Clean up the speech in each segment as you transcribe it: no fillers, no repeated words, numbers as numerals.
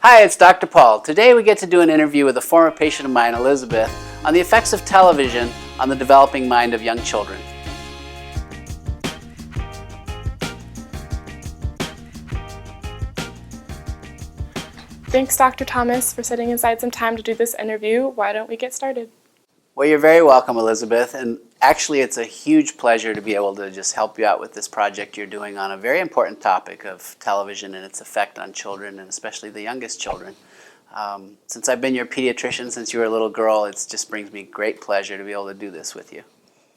Hi, it's Dr. Paul. Today we get to do an interview with a former patient of mine, Elizabeth, on the effects of television on the developing mind of young children. Thanks, Dr. Thomas, for setting aside some time to do this interview. Why don't we get started? Well, you're very welcome, Elizabeth, and actually it's a huge pleasure to be able to just help you out with this project you're doing on a very important topic of television and its effect on children, and especially the youngest children. Since I've been your pediatrician since you were a little girl, it just brings me great pleasure to be able to do this with you.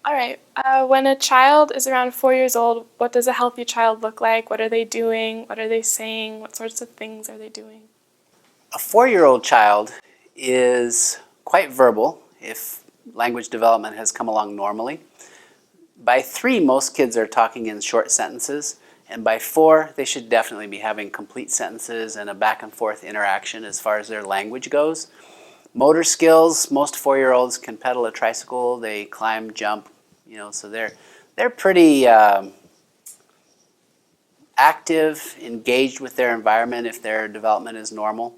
All right. When a child is around 4 years old, what does a healthy child look like? What are they doing? What are they saying? What sorts of things are they doing? A 4-year-old child is quite verbal if language development has come along normally. By 3, most kids are talking in short sentences, and by 4, they should definitely be having complete sentences and a back and forth interaction as far as their language goes. Motor skills, most 4-year-olds can pedal a tricycle, they climb, jump, so they're pretty active, engaged with their environment if their development is normal,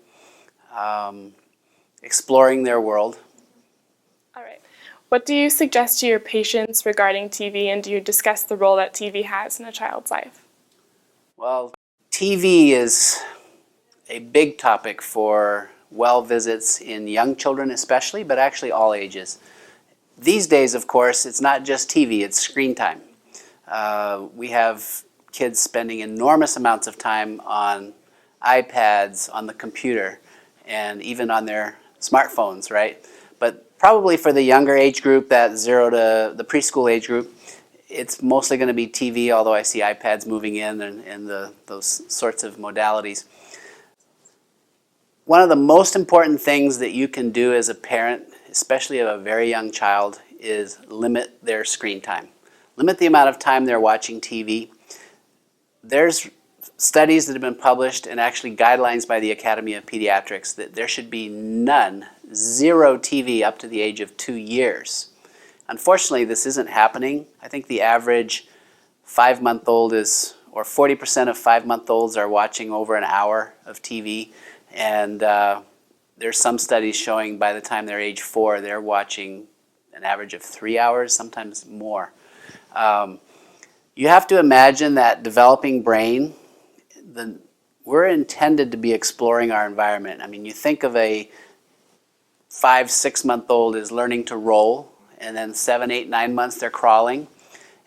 exploring their world. All right. What do you suggest to your patients regarding TV, and do you discuss the role that TV has in a child's life? Well, TV is a big topic for well visits in young children especially, but actually all ages. These days, of course, it's not just TV, it's screen time. We have kids spending enormous amounts of time on iPads, on the computer, and even on their smartphones, right? But probably for the younger age group, that 0 to the preschool age group, it's mostly going to be TV, although I see iPads moving in and those sorts of modalities. One of the most important things that you can do as a parent, especially of a very young child, is limit their screen time. Limit the amount of time they're watching TV. There's studies that have been published and actually guidelines by the Academy of Pediatrics that there should be zero TV up to the age of 2 years. Unfortunately, this isn't happening. I think the average 5-month-old is, or 40% of 5-month-olds are watching over an hour of TV. And there's some studies showing by the time they're age 4, they're watching an average of 3 hours, sometimes more. You have to imagine that developing brain, we're intended to be exploring our environment. I mean, you think of a 5-6-month-old is learning to roll, and then 7, 8, 9 months they're crawling.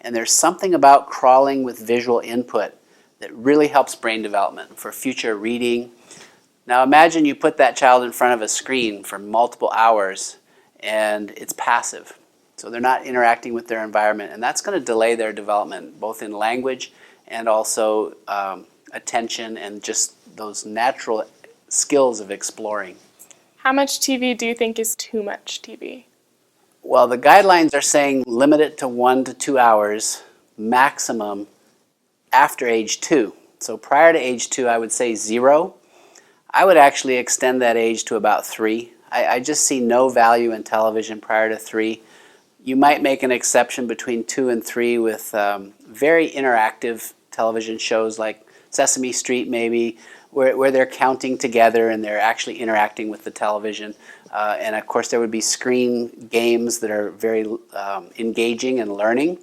And there's something about crawling with visual input that really helps brain development for future reading. Now imagine you put that child in front of a screen for multiple hours and it's passive. So they're not interacting with their environment, and that's going to delay their development both in language and also attention and just those natural skills of exploring. How much TV do you think is too much TV? Well, the guidelines are saying limit it to 1 to 2 hours maximum after age 2. So prior to age 2, I would say 0. I would actually extend that age to about 3. I just see no value in television prior to 3. You might make an exception between 2 and 3 with very interactive television shows like Sesame Street maybe, where they're counting together and they're actually interacting with the television. And of course there would be screen games that are very engaging and learning.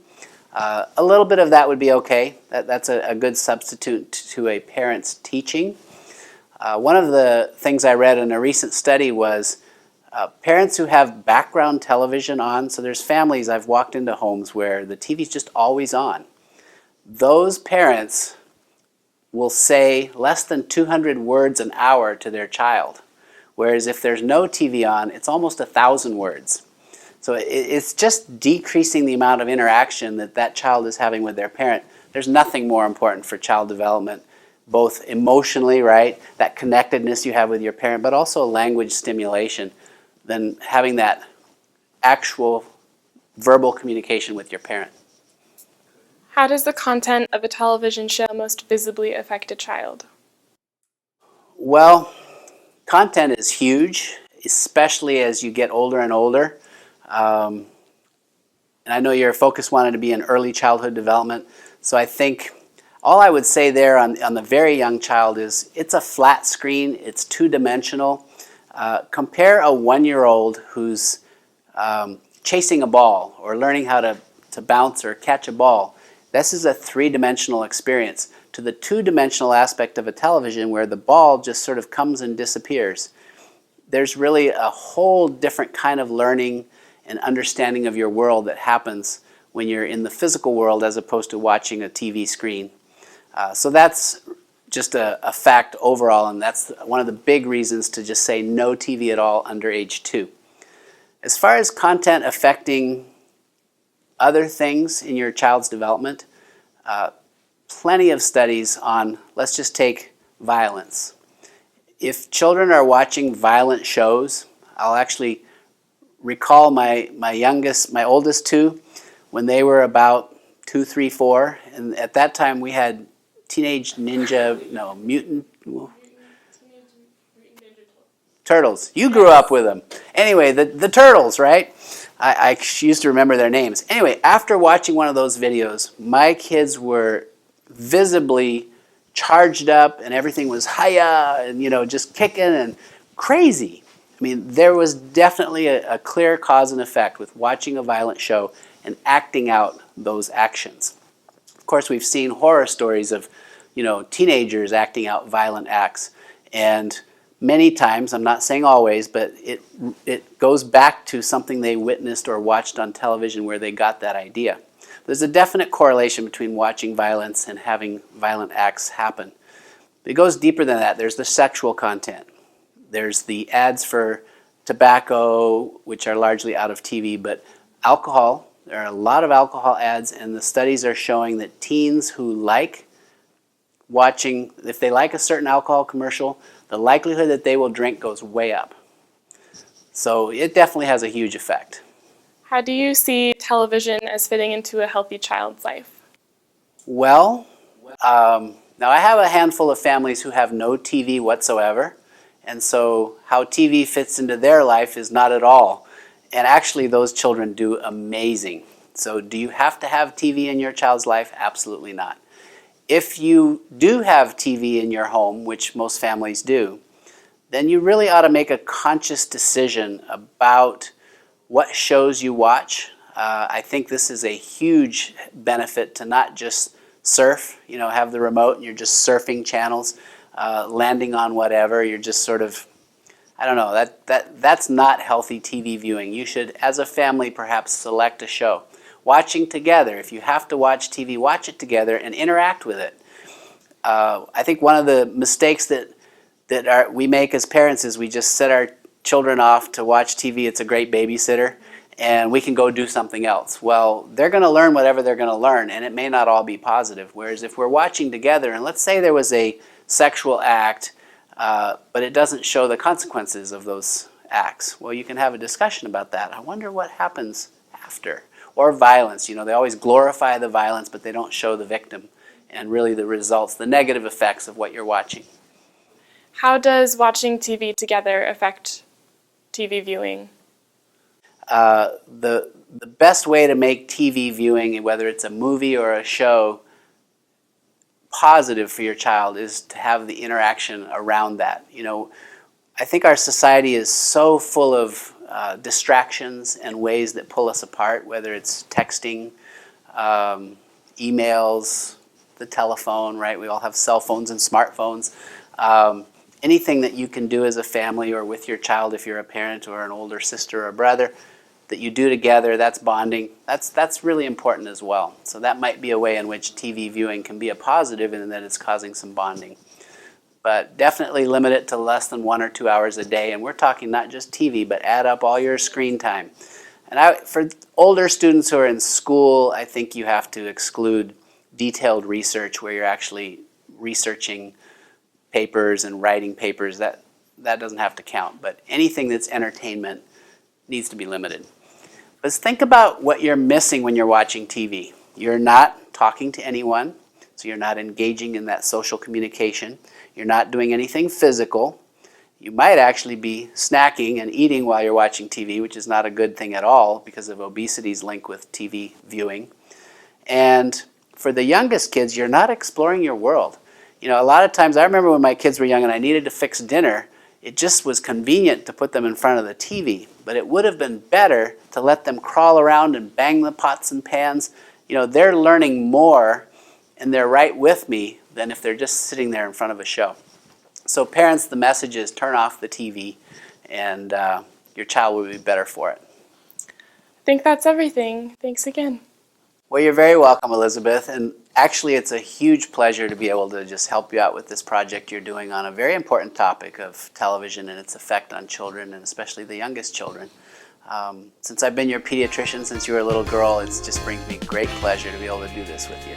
A little bit of that would be okay. That's a good substitute to a parent's teaching. One of the things I read in a recent study was parents who have background television on, so there's families, I've walked into homes where the TV's just always on. Those parents will say less than 200 words an hour to their child, whereas if there's no TV on, it's almost 1,000 words. So it's just decreasing the amount of interaction that child is having with their parent. There's nothing more important for child development, both emotionally, right, that connectedness you have with your parent, but also language stimulation, than having that actual verbal communication with your parent. How does the content of a television show most visibly affect a child? Well, content is huge, especially as you get older and older. And I know your focus wanted to be in early childhood development, so I think all I would say there on the very young child is it's a flat screen, it's two-dimensional. Compare a 1-year-old who's chasing a ball or learning how to bounce or catch a ball. This is a three-dimensional experience to the two-dimensional aspect of a television where the ball just sort of comes and disappears. There's really a whole different kind of learning and understanding of your world that happens when you're in the physical world as opposed to watching a TV screen. So that's just a fact overall, and that's one of the big reasons to just say no TV at all under age 2. As far as content affecting other things in your child's development, plenty of studies on, let's just take violence. If children are watching violent shows, I'll actually recall my oldest two, when they were about 2, 3, 4, and at that time we had Mutant Turtles. You grew up with them. Anyway, the Turtles, right? I used to remember their names. Anyway, after watching one of those videos, my kids were visibly charged up and everything was hi-ya and just kicking and crazy. I mean, there was definitely a clear cause and effect with watching a violent show and acting out those actions. Of course, we've seen horror stories of, teenagers acting out violent acts, and many times, I'm not saying always, but it goes back to something they witnessed or watched on television where they got that idea. There's a definite correlation between watching violence and having violent acts happen. It goes deeper than that. There's the sexual content. There's the ads for tobacco, which are largely out of TV, but alcohol. There are a lot of alcohol ads, and the studies are showing that teens who like watching, if they like a certain alcohol commercial, the likelihood that they will drink goes way up. So it definitely has a huge effect. How do you see television as fitting into a healthy child's life? Well, now I have a handful of families who have no TV whatsoever, and so how TV fits into their life is not at all. And actually those children do amazing. So do you have to have TV in your child's life? Absolutely not. If you do have TV in your home, which most families do, then you really ought to make a conscious decision about what shows you watch. I think this is a huge benefit to not just surf, have the remote and you're just surfing channels, landing on whatever. You're just sort of, I don't know, that's not healthy TV viewing. You should, as a family, perhaps select a show. Watching together. If you have to watch TV, watch it together and interact with it. I think one of the mistakes that we make as parents is we just set our children off to watch TV. It's a great babysitter, and we can go do something else. Well, they're going to learn whatever they're going to learn, and it may not all be positive. Whereas if we're watching together, and let's say there was a sexual act, but it doesn't show the consequences of those acts, well, you can have a discussion about that. I wonder what happens after. Or violence. They always glorify the violence, but they don't show the victim and really the results, the negative effects of what you're watching. How does watching TV together affect TV viewing? The best way to make TV viewing, whether it's a movie or a show, positive for your child is to have the interaction around that. I think our society is so full of distractions and ways that pull us apart, whether it's texting, emails, the telephone, right? We all have cell phones and smartphones. Anything that you can do as a family or with your child if you're a parent or an older sister or brother that you do together, that's bonding. That's really important as well. So that might be a way in which TV viewing can be a positive in that it's causing some bonding. But definitely limit it to less than 1 or 2 hours a day. And we're talking not just TV, but add up all your screen time. And for older students who are in school, I think you have to exclude detailed research where you're actually researching papers and writing papers. That doesn't have to count. But anything that's entertainment needs to be limited. But think about what you're missing when you're watching TV. You're not talking to anyone, so you're not engaging in that social communication. You're not doing anything physical. You might actually be snacking and eating while you're watching TV, which is not a good thing at all because of obesity's link with TV viewing. And for the youngest kids, you're not exploring your world. You know, a lot of times, I remember when my kids were young and I needed to fix dinner, it just was convenient to put them in front of the TV. But it would have been better to let them crawl around and bang the pots and pans. You know, they're learning more and they're right with me than if they're just sitting there in front of a show. So parents, the message is turn off the TV and your child will be better for it. I think that's everything. Thanks again. Well, you're very welcome, Elizabeth. And actually, it's a huge pleasure to be able to just help you out with this project you're doing on a very important topic of television and its effect on children, and especially the youngest children. Since I've been your pediatrician since you were a little girl, it just brings me great pleasure to be able to do this with you.